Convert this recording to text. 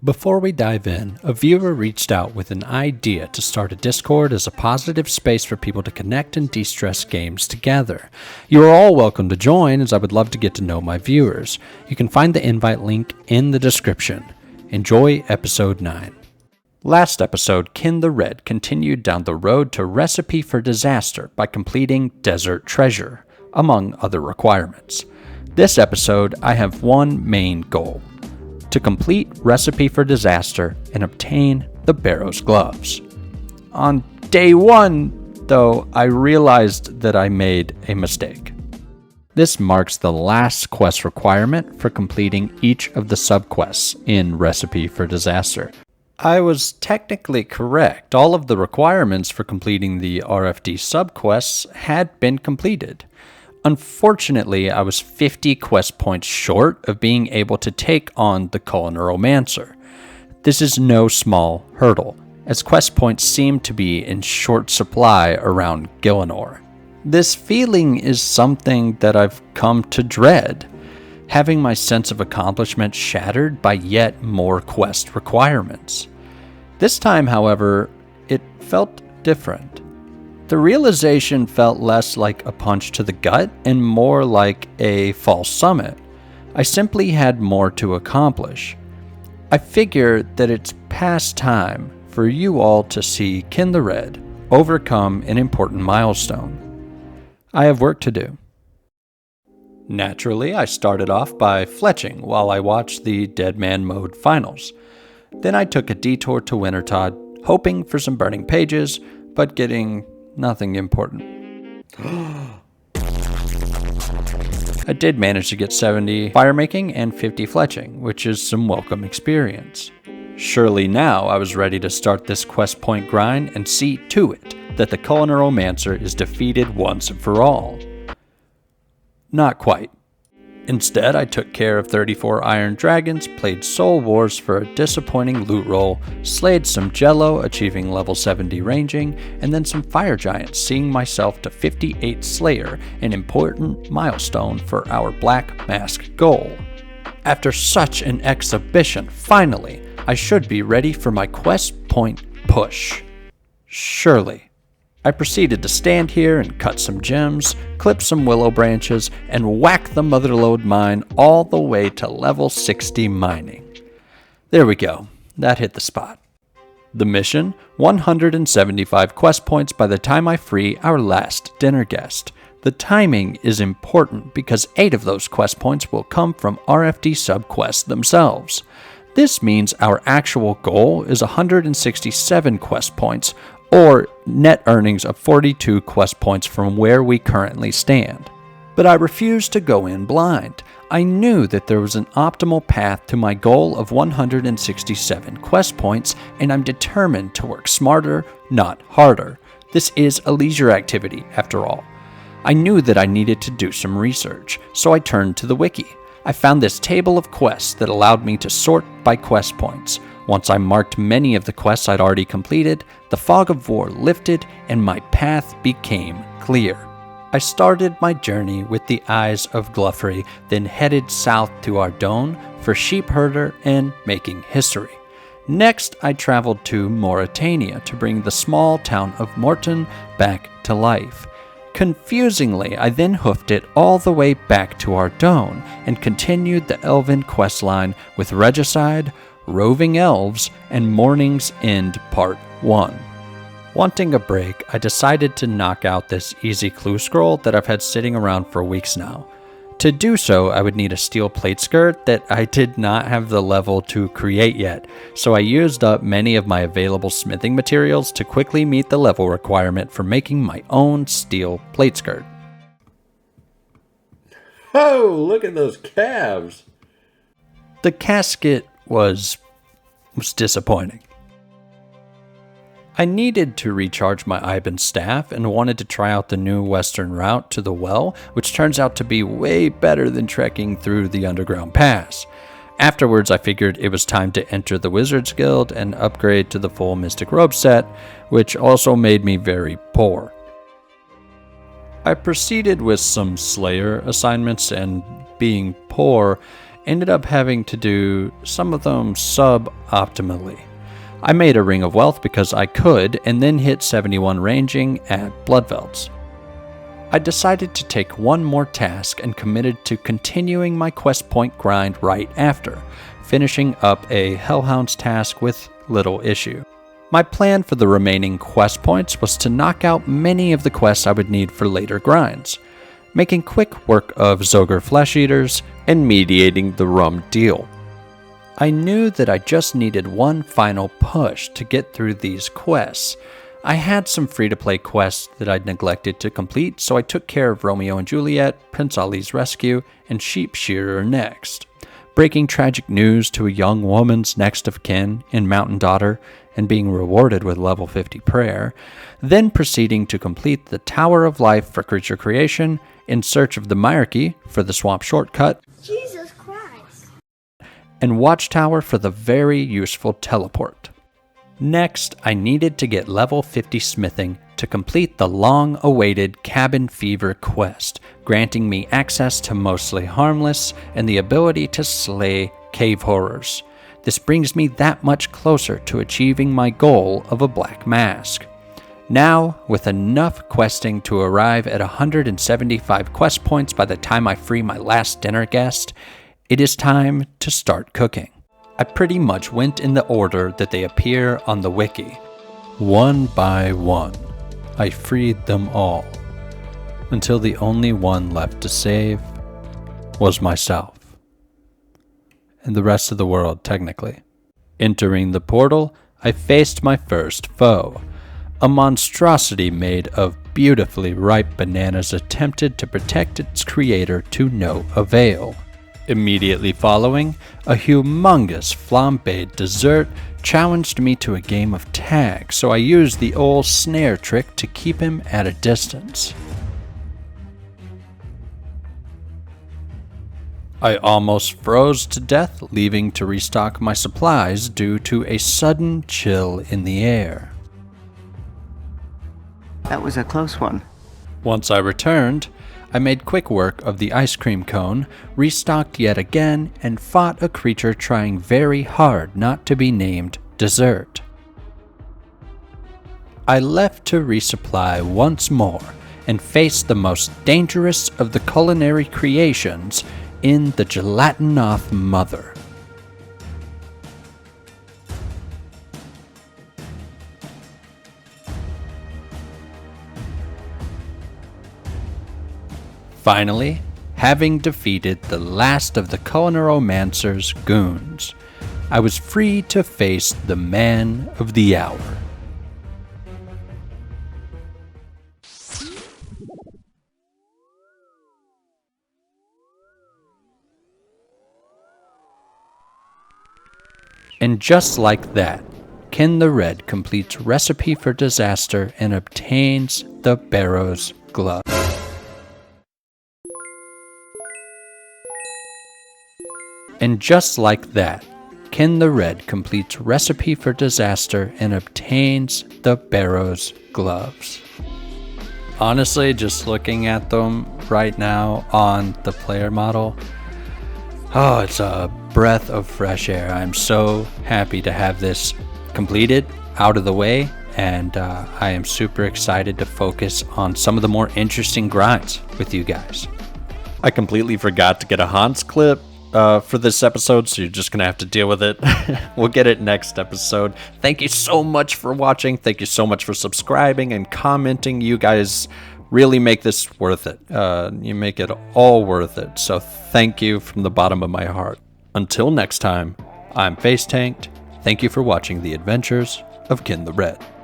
Before we dive in, a viewer reached out with an idea to start a Discord as a positive space for people to connect and de-stress games together. You are all welcome to join, as I would love to get to know my viewers. You can find the invite link in the description. Enjoy episode 9. Last episode, KinTheRed continued down the road to Recipe for Disaster by completing Desert Treasure, among other requirements. This episode, I have one main goal: to complete Recipe for Disaster and obtain the Barrows Gloves. On day 1, though, I realized that I made a mistake. This marks the last quest requirement for completing each of the subquests in Recipe for Disaster. I was technically correct. All of the requirements for completing the RFD subquests had been completed. Unfortunately, I was 50 quest points short of being able to take on the Colonoromancer. This is no small hurdle, as quest points seem to be in short supply around Gielinor. This feeling is something that I've come to dread, having my sense of accomplishment shattered by yet more quest requirements. This time, however, it felt different. The realization felt less like a punch to the gut and more like a false summit. I simply had more to accomplish. I figure that it's past time for you all to see KinTheRed overcome an important milestone. I have work to do. Naturally, I started off by fletching while I watched the Dead Man Mode finals. Then I took a detour to Wintertodt, hoping for some burning pages, but getting nothing important. I did manage to get 70 firemaking and 50 fletching, which is some welcome experience. Surely now I was ready to start this quest point grind and see to it that the Colonoromancer is defeated once and for all. Not quite. Instead, I took care of 34 Iron Dragons, played Soul Wars for a disappointing loot roll, slayed some Jello, achieving level 70 ranging, and then some Fire Giants, seeing myself to 58 Slayer, an important milestone for our Black Mask goal. After such an exhibition, finally, I should be ready for my quest point push. Surely. I proceeded to stand here and cut some gems, clip some willow branches, and whack the Motherlode mine all the way to level 60 mining. There we go. That hit the spot. The mission, 175 quest points by the time I free our last dinner guest. The timing is important because 8 of those quest points will come from RFD subquests themselves. This means our actual goal is 167 quest points, or net earnings of 42 quest points from where we currently stand. But I refused to go in blind. I knew that there was an optimal path to my goal of 167 quest points, and I'm determined to work smarter, not harder. This is a leisure activity, after all. I knew that I needed to do some research, so I turned to the wiki. I found this table of quests that allowed me to sort by quest points. Once I marked many of the quests I'd already completed, the fog of war lifted and my path became clear. I started my journey with the Eyes of Gluffrey, then headed south to Ardone for Sheep Herder and Making History. Next, I traveled to Mauritania to bring the small town of Morton back to life. Confusingly, I then hoofed it all the way back to Ardone and continued the Elven questline with Regicide, Roving Elves, and Morning's End Part 1. Wanting a break, I decided to knock out this easy clue scroll that I've had sitting around for weeks now. To do so, I would need a steel plate skirt that I did not have the level to create yet, so I used up many of my available smithing materials to quickly meet the level requirement for making my own steel plate skirt. Oh, look at those calves! The casket was disappointing. I needed to recharge my Iban staff and wanted to try out the new western route to the well, which turns out to be way better than trekking through the underground pass. Afterwards, I figured it was time to enter the Wizards Guild and upgrade to the full Mystic Robe set, which also made me very poor. I proceeded with some Slayer assignments, and being poor, ended up having to do some of them sub-optimally. I made a ring of wealth because I could, and then hit 71 ranging at Bloodvelds. I decided to take one more task and committed to continuing my quest point grind right after, finishing up a Hellhounds task with little issue. My plan for the remaining quest points was to knock out many of the quests I would need for later grinds, making quick work of Zogre Flesh Eaters and mediating the rum deal. I knew that I just needed one final push to get through these quests. I had some free-to-play quests that I'd neglected to complete, so I took care of Romeo and Juliet, Prince Ali's Rescue, and Sheep Shearer next, breaking tragic news to a young woman's next of kin in Mountain Daughter and being rewarded with level 50 prayer, then proceeding to complete the Tower of Life for Creature Creation in search of the Myarchy for the Swamp Shortcut, Jesus Christ, and Watchtower for the very useful teleport. Next, I needed to get level 50 smithing to complete the long-awaited Cabin Fever quest, granting me access to Mostly Harmless and the ability to slay cave horrors. This brings me that much closer to achieving my goal of a black mask. Now, with enough questing to arrive at 175 quest points by the time I free my last dinner guest, it is time to start cooking. I pretty much went in the order that they appear on the wiki. One by one, I freed them all, until the only one left to save was myself. And the rest of the world, technically. Entering the portal, I faced my first foe. A monstrosity made of beautifully ripe bananas attempted to protect its creator to no avail. Immediately following, a humongous flambéed dessert challenged me to a game of tag, so I used the old snare trick to keep him at a distance. I almost froze to death, leaving to restock my supplies due to a sudden chill in the air. That was a close one. Once I returned, I made quick work of the ice cream cone, restocked yet again, and fought a creature trying very hard not to be named Dessert. I left to resupply once more and faced the most dangerous of the culinary creations in the Gelatinoth Mother. Finally, having defeated the last of the Culinaromancer's goons, I was free to face the man of the hour. And just like that, KinTheRed completes Recipe for Disaster and obtains the Barrows Gloves. And just like that, KinTheRed completes Recipe for Disaster and obtains the Barrows Gloves. Honestly, just looking at them right now on the player model, oh, it's a breath of fresh air. I'm so happy to have this completed, out of the way, and I am super excited to focus on some of the more interesting grinds with you guys. I completely forgot to get a Hans clip for this episode, so you're just gonna have to deal with it. We'll get it next episode. Thank you so much for watching. Thank you so much for subscribing and commenting. You guys really make this worth it. You make it all worth it. So thank you from the bottom of my heart. Until next time, I'm Face Tanked. Thank you for watching the adventures of KinTheRed.